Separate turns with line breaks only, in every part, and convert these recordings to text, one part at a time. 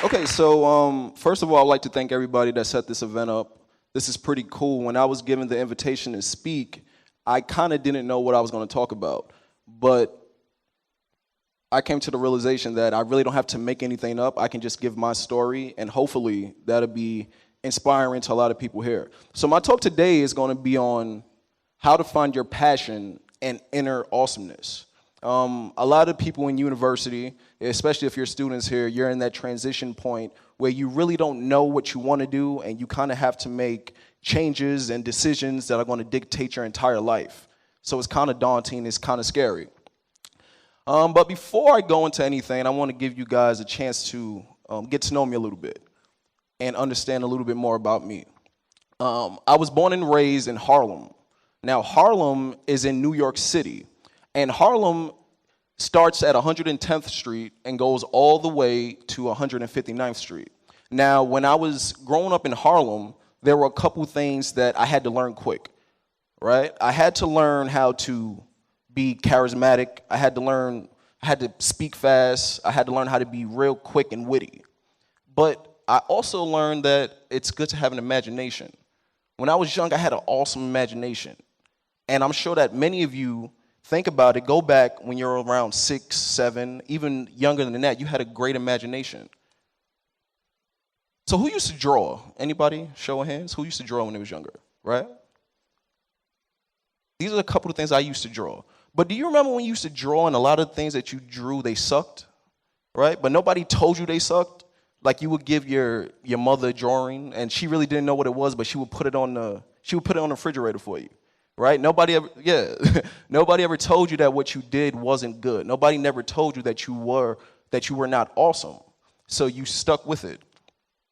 Okay, so first of all, I'd like to thank everybody that set this event up. This is pretty cool. When I was given the invitation to speak, I kind of didn't know what I was going to talk about, but I came to the realization that I really don't have to make anything up. I can just give my story, and hopefully that'll be inspiring to a lot of people here. So my talk today is going to be on how to find your passion and inner awesomeness. A lot of people in university, especially if you're students here, you're in that transition point where you really don't know what you want to do, and you kind of have to make changes and decisions that are going to dictate your entire life. So it's kind of daunting, it's kind of scary. But before I go into anything, I want to give you guys a chance to get to know me a little bit and understand a little bit more about me. I was born and raised in Harlem. Now, Harlem is in New York City, and Harlem starts at 110th Street and goes all the way to 159th Street. Now, when I was growing up in Harlem, there were a couple things that I had to learn quick, right? I had to learn how to be charismatic. I had to speak fast. I had to learn how to be real quick and witty. But I also learned that it's good to have an imagination. When I was young, I had an awesome imagination. And I'm sure that many of you think about it, go back when you're around 6, 7, even younger than that, you had a great imagination. So who used to draw? Anybody? Show of hands. Who used to draw when they was younger, right? These are a couple of things I used to draw. But do you remember when you used to draw and a lot of things that you drew, they sucked, right? But nobody told you they sucked. Like you would give your mother a drawing and she really didn't know what it was, but she would put it on the refrigerator for you, right? Nobody ever told you that what you did wasn't good. Nobody never told you that you were not awesome. So you stuck with it.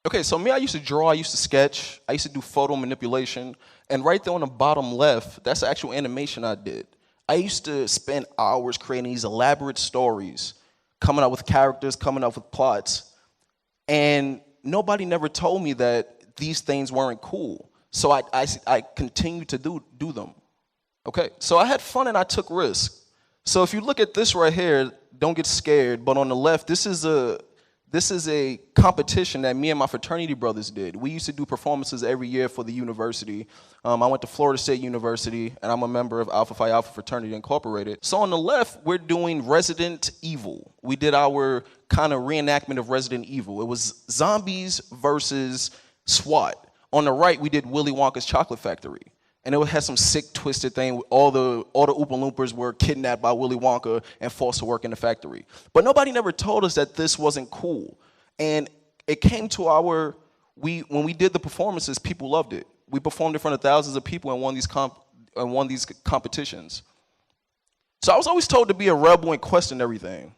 Okay, so me, I used to draw, I used to sketch, I used to do photo manipulation, and right there on the bottom left, that's the actual animation I did. I used to spend hours creating these elaborate stories, coming up with characters, coming up with plots, and nobody never told me that these things weren't cool. So I continued to do them. Okay, so I had fun and I took risks. So if you look at this right here, don't get scared, but on the left, this is a competition that me and my fraternity brothers did. We used to do performances every year for the university. I went to Florida State University, and I'm a member of Alpha Phi Alpha Fraternity Incorporated. So on the left, we're doing Resident Evil. We did our kind of reenactment of Resident Evil. It was zombies versus SWAT. On the right, we did Willy Wonka's Chocolate Factory. And it had some sick, twisted thing. All the Oompa Loompas were kidnapped by Willy Wonka and forced to work in the factory. But nobody never told us that this wasn't cool. And it came to when we did the performances, people loved it. We performed in front of thousands of people and won these competitions. So I was always told to be a rebel and question everything.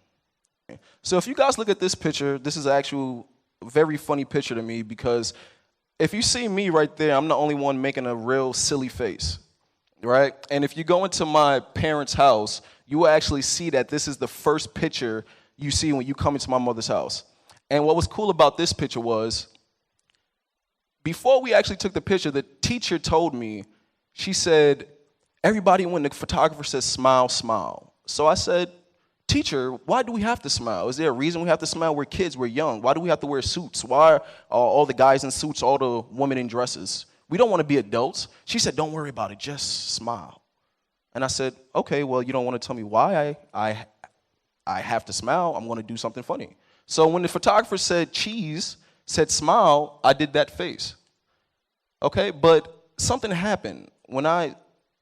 So if you guys look at this picture, this is actually a very funny picture to me because if you see me right there, I'm the only one making a real silly face, right? And if you go into my parents' house, you will actually see that this is the first picture you see when you come into my mother's house. And what was cool about this picture was, before we actually took the picture, the teacher told me, she said, everybody, when the photographer says smile, smile. So I said, teacher, why do we have to smile? Is there a reason we have to smile? We're kids, we're young. Why do we have to wear suits? Why are all the guys in suits, all the women in dresses? We don't want to be adults. She said, don't worry about it, just smile. And I said, okay, well, you don't want to tell me why I have to smile. I'm going to do something funny. So when the photographer said cheese, said smile, I did that face. Okay, but something happened. When I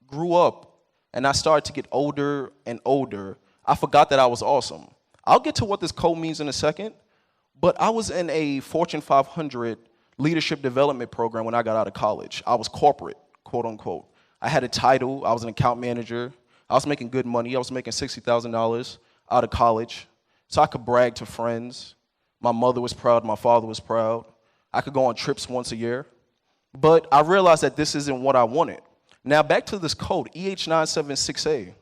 grew up and I started to get older and older, I forgot that I was awesome. I'll get to what this code means in a second, but I was in a Fortune 500 leadership development program when I got out of college. I was corporate, quote unquote. I had a title, I was an account manager, I was making good money, I was making $60,000 out of college, so I could brag to friends. My mother was proud, my father was proud. I could go on trips once a year, but I realized that this isn't what I wanted. Now back to this code, EH976A.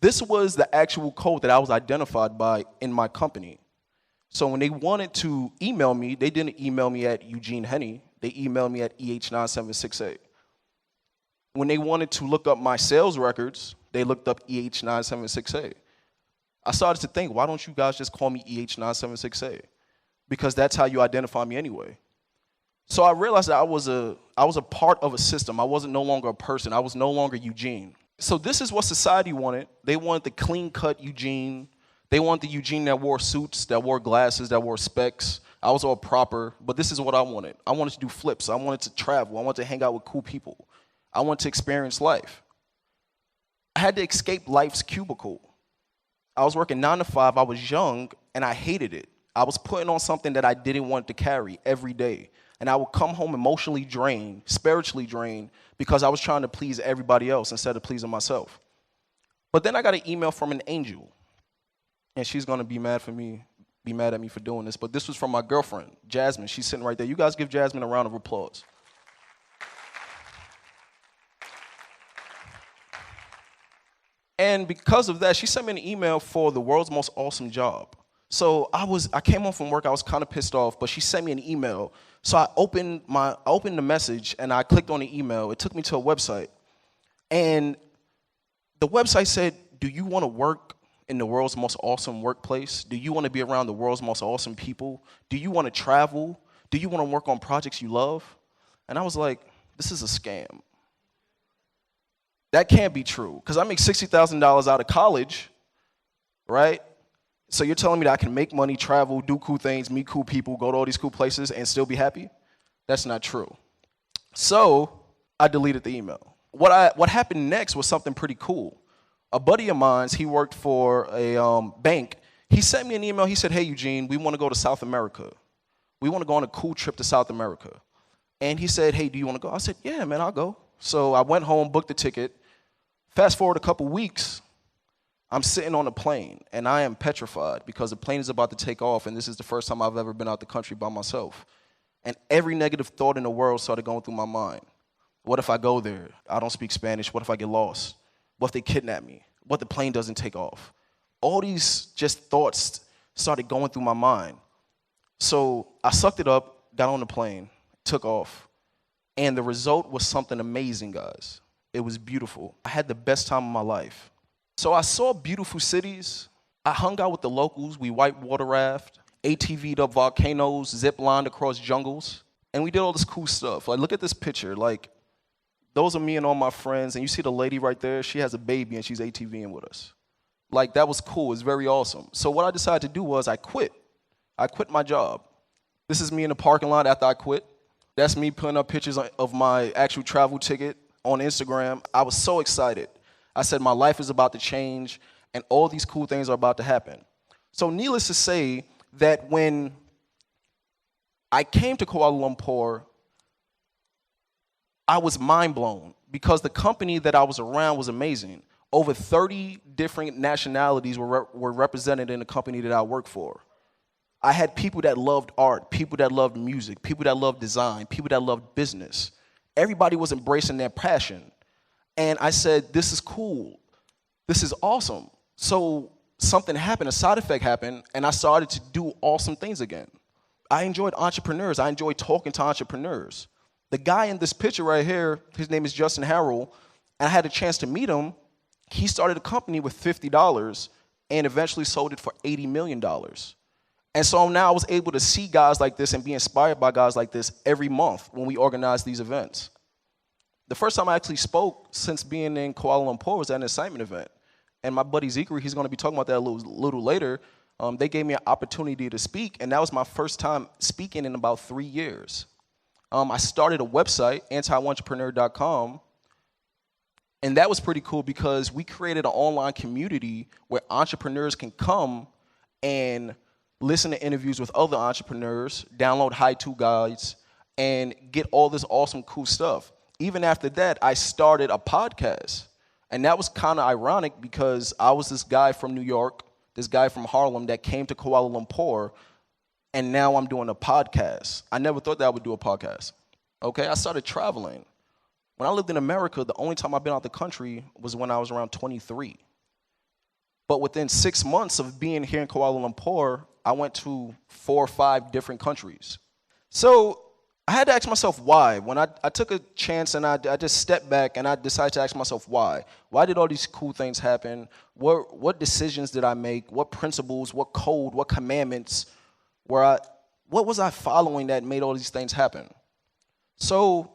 This was the actual code that I was identified by in my company. So when they wanted to email me, they didn't email me at Eugene Hennie, they emailed me at EH976A. When they wanted to look up my sales records, they looked up EH976A. I started to think, why don't you guys just call me EH976A? because that's how you identify me anyway. So I realized that I was a part of a system. I wasn't no longer a person. I was no longer Eugene. So this is what society wanted. They wanted the clean-cut Eugene. They wanted the Eugene that wore suits, that wore glasses, that wore specs. I was all proper, but this is what I wanted. I wanted to do flips. I wanted to travel. I wanted to hang out with cool people. I wanted to experience life. I had to escape life's cubicle. I was working 9 to 5. I was young, and I hated it. I was putting on something that I didn't want to carry every day. And I would come home emotionally drained, spiritually drained, because I was trying to please everybody else instead of pleasing myself. But then I got an email from an angel. And she's going to be mad at me for doing this. But this was from my girlfriend, Jasmine. She's sitting right there. You guys give Jasmine a round of applause. And because of that, she sent me an email for the world's most awesome job. So I came home from work. I was kind of pissed off, but she sent me an email. So I opened the message, and I clicked on the email. It took me to a website. And the website said, do you want to work in the world's most awesome workplace? Do you want to be around the world's most awesome people? Do you want to travel? Do you want to work on projects you love? And I was like, this is a scam. That can't be true, because I make $60,000 out of college, right? So you're telling me that I can make money, travel, do cool things, meet cool people, go to all these cool places, and still be happy? That's not true. So I deleted the email. What happened next was something pretty cool. A buddy of mine, he worked for a bank. He sent me an email. He said, hey, Eugene, we want to go to South America. We want to go on a cool trip to South America. And he said, hey, do you want to go? I said, yeah, man, I'll go. So I went home, booked the ticket. Fast forward a couple weeks, I'm sitting on a plane, and I am petrified because the plane is about to take off, and this is the first time I've ever been out the country by myself. And every negative thought in the world started going through my mind. What if I go there? I don't speak Spanish. What if I get lost? What if they kidnap me? What if the plane doesn't take off? All these just thoughts started going through my mind. So I sucked it up, got on the plane, took off, and the result was something amazing, guys. It was beautiful. I had the best time of my life. So I saw beautiful cities. I hung out with the locals. We white water raft, ATV'd up volcanoes, zip lined across jungles, and we did all this cool stuff. Like, look at this picture. Like, those are me and all my friends, and you see the lady right there? She has a baby, and she's ATVing with us. Like, that was cool. It's very awesome. So what I decided to do was I quit. I quit my job. This is me in the parking lot after I quit. That's me putting up pictures of my actual travel ticket on Instagram. I was so excited. I said my life is about to change, and all these cool things are about to happen. So needless to say that when I came to Kuala Lumpur, I was mind blown because the company that I was around was amazing. Over 30 different nationalities were represented in the company that I worked for. I had people that loved art, people that loved music, people that loved design, people that loved business. Everybody was embracing their passion. And I said, this is cool. This is awesome. So something happened, a side effect happened, and I started to do awesome things again. I enjoyed entrepreneurs. I enjoyed talking to entrepreneurs. The guy in this picture right here, his name is Justin Harrell, and I had a chance to meet him. He started a company with $50 and eventually sold it for $80 million. And so now I was able to see guys like this and be inspired by guys like this every month when we organize these events. The first time I actually spoke since being in Kuala Lumpur was at an assignment event. And my buddy Zikri, he's going to be talking about that a little later. They gave me an opportunity to speak, and that was my first time speaking in about 3 years. I started a website, anti-entrepreneur.com, and that was pretty cool because we created an online community where entrepreneurs can come and listen to interviews with other entrepreneurs, download how-to guides, and get all this awesome, cool stuff. Even after that, I started a podcast. And that was kind of ironic because I was this guy from New York, this guy from Harlem that came to Kuala Lumpur, and now I'm doing a podcast. I never thought that I would do a podcast. Okay, I started traveling. When I lived in America, the only time I've been out the country was when I was around 23. But within 6 months of being here in Kuala Lumpur, I went to 4 or 5 different countries. So I had to ask myself why. When I took a chance and I just stepped back and I decided to ask myself why. Why did all these cool things happen? What decisions did I make? What principles, what code, what commandments were What was I following that made all these things happen? So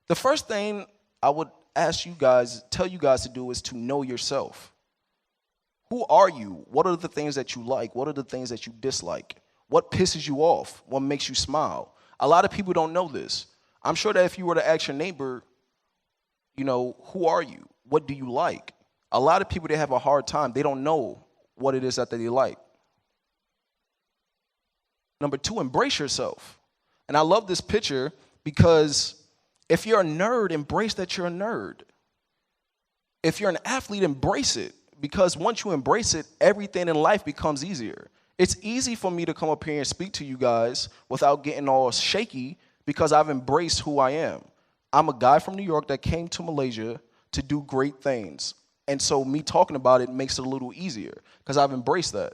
the first thing I would tell you guys to do is to know yourself. Who are you? What are the things that you like? What are the things that you dislike? What pisses you off? What makes you smile? A lot of people don't know this. I'm sure that if you were to ask your neighbor, who are you? What do you like? A lot of people, they have a hard time. They don't know what it is that they like. Number 2, embrace yourself. And I love this picture because if you're a nerd, embrace that you're a nerd. If you're an athlete, embrace it. Because once you embrace it, everything in life becomes easier. It's easy for me to come up here and speak to you guys without getting all shaky because I've embraced who I am. I'm a guy from New York that came to Malaysia to do great things. And so me talking about it makes it a little easier because I've embraced that.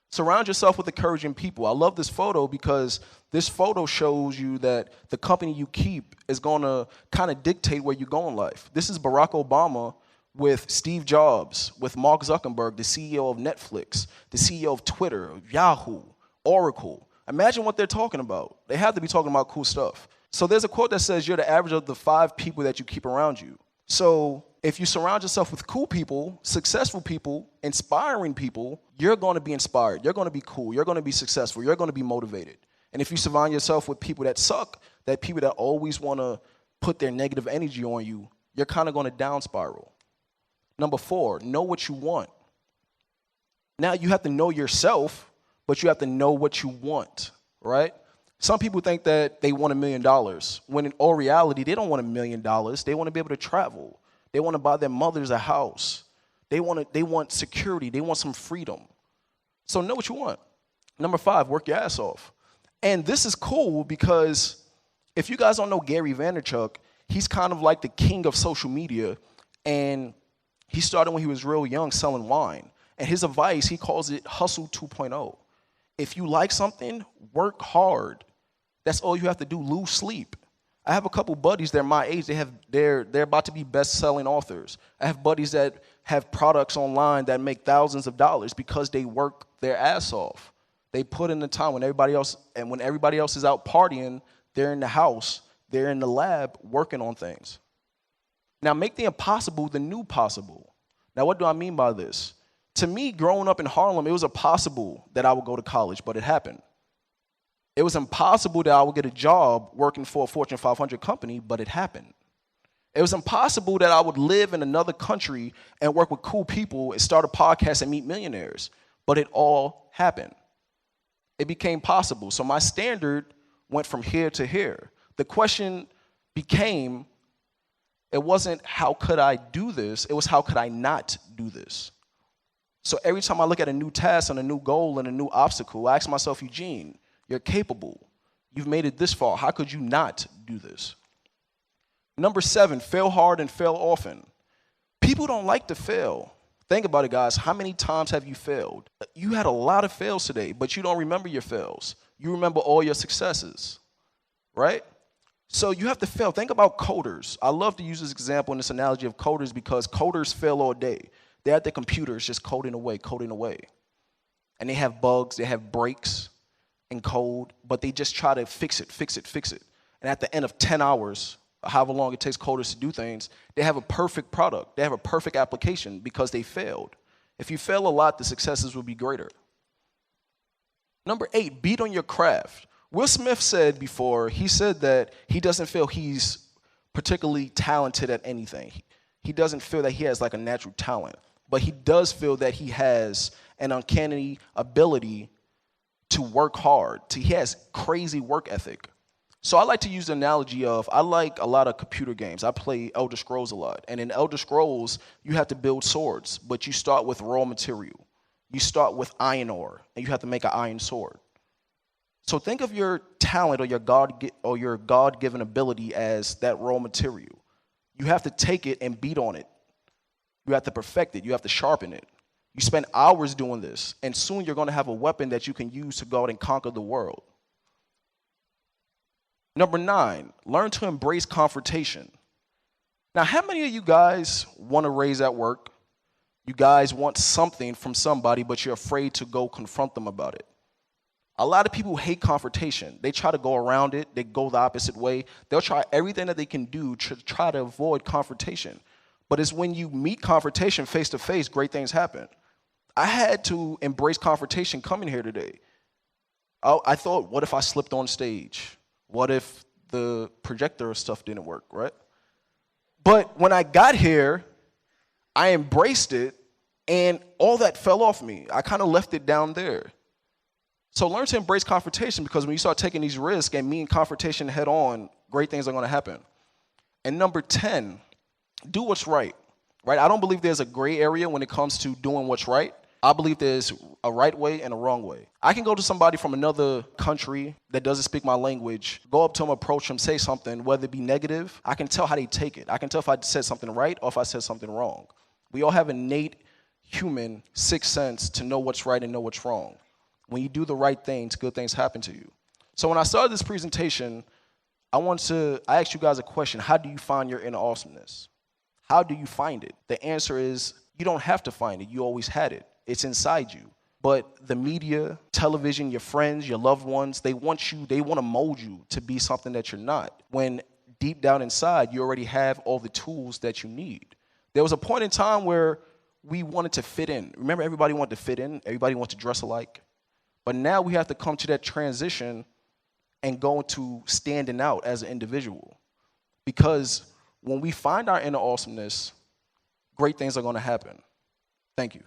Surround yourself with encouraging people. I love this photo because this photo shows you that the company you keep is going to kind of dictate where you go in life. This is Barack Obama with Steve Jobs, with Mark Zuckerberg, the CEO of Netflix, the CEO of Twitter, Yahoo, Oracle. Imagine what they're talking about. They have to be talking about cool stuff. So there's a quote that says you're the average of the 5 people that you keep around you. So if you surround yourself with cool people, successful people, inspiring people, you're going to be inspired. You're going to be cool. You're going to be successful. You're going to be motivated. And if you surround yourself with people that suck, that people that always want to put their negative energy on you, you're kind of going to down spiral. Number 4, know what you want. Now you have to know yourself, but you have to know what you want, right? Some people think that they want $1 million, when in all reality, they don't want $1 million. They want to be able to travel. They want to buy their mothers a house. They want security. They want some freedom. So know what you want. Number 5, work your ass off. And this is cool because if you guys don't know Gary Vaynerchuk, he's kind of like the king of social media. And he started when he was real young selling wine. And his advice, he calls it Hustle 2.0. If you like something, work hard. That's all you have to do. Lose sleep. I have a couple buddies, they're my age, they're about to be best-selling authors. I have buddies that have products online that make thousands of dollars because they work their ass off. They put in the time when everybody else is out partying, they're in the house, they're in the lab working on things. Now make the impossible the new possible. Now what do I mean by this? To me, growing up in Harlem, it was impossible that I would go to college, but it happened. It was impossible that I would get a job working for a Fortune 500 company, but it happened. It was impossible that I would live in another country and work with cool people and start a podcast and meet millionaires, but it all happened. It became possible. So my standard went from here to here. The question became, it wasn't how could I do this, it was how could I not do this? So every time I look at a new task and a new goal and a new obstacle, I ask myself, Eugene, you're capable. You've made it this far. How could you not do this? Number 7, fail hard and fail often. People don't like to fail. Think about it, guys. How many times have you failed? You had a lot of fails today, but you don't remember your fails. You remember all your successes, right? So you have to fail. Think about coders. I love to use this example and this analogy of coders because coders fail all day. They're at their computers just coding away. And they have bugs, they have breaks in code, but they just try to fix it. And at the end of 10 hours, however long it takes coders to do things, they have a perfect product. They have a perfect application because they failed. If you fail a lot, the successes will be greater. Number 8, beat on your craft. Will Smith said before, he said that he doesn't feel he's particularly talented at anything. He doesn't feel that he has like a natural talent, but he does feel that he has an uncanny ability to work hard. He has crazy work ethic. So I like to use the analogy of, I like a lot of computer games. I play Elder Scrolls a lot. And in Elder Scrolls, you have to build swords, but you start with raw material. You start with iron ore, and you have to make an iron sword. So think of your talent or your God-given ability as that raw material. You have to take it and beat on it. You have to perfect it. You have to sharpen it. You spend hours doing this, and soon you're going to have a weapon that you can use to go out and conquer the world. Number 9, learn to embrace confrontation. Now, how many of you guys want a raise at work? You guys want something from somebody, but you're afraid to go confront them about it. A lot of people hate confrontation. They try to go around it. They go the opposite way. They'll try everything that they can do to try to avoid confrontation. But it's when you meet confrontation face to face, great things happen. I had to embrace confrontation coming here today. I thought, what if I slipped on stage? What if the projector stuff didn't work, right? But when I got here, I embraced it, and all that fell off me. I kind of left it down there. So learn to embrace confrontation, because when you start taking these risks and meeting confrontation head on, great things are going to happen. And number 10, do what's right, right? I don't believe there's a gray area when it comes to doing what's right. I believe there's a right way and a wrong way. I can go to somebody from another country that doesn't speak my language, go up to them, approach them, say something, whether it be negative. I can tell how they take it. I can tell if I said something right or if I said something wrong. We all have an innate human sixth sense to know what's right and know what's wrong. When you do the right things, good things happen to you. So when I started this presentation, I asked you guys a question. How do you find your inner awesomeness? How do you find it? The answer is you don't have to find it. You always had it. It's inside you. But the media, television, your friends, your loved ones, they want to mold you to be something that you're not. When deep down inside, you already have all the tools that you need. There was a point in time where we wanted to fit in. Remember, everybody wanted to fit in. Everybody wanted to dress alike. But now we have to come to that transition and go into standing out as an individual. Because when we find our inner awesomeness, great things are going to happen. Thank you.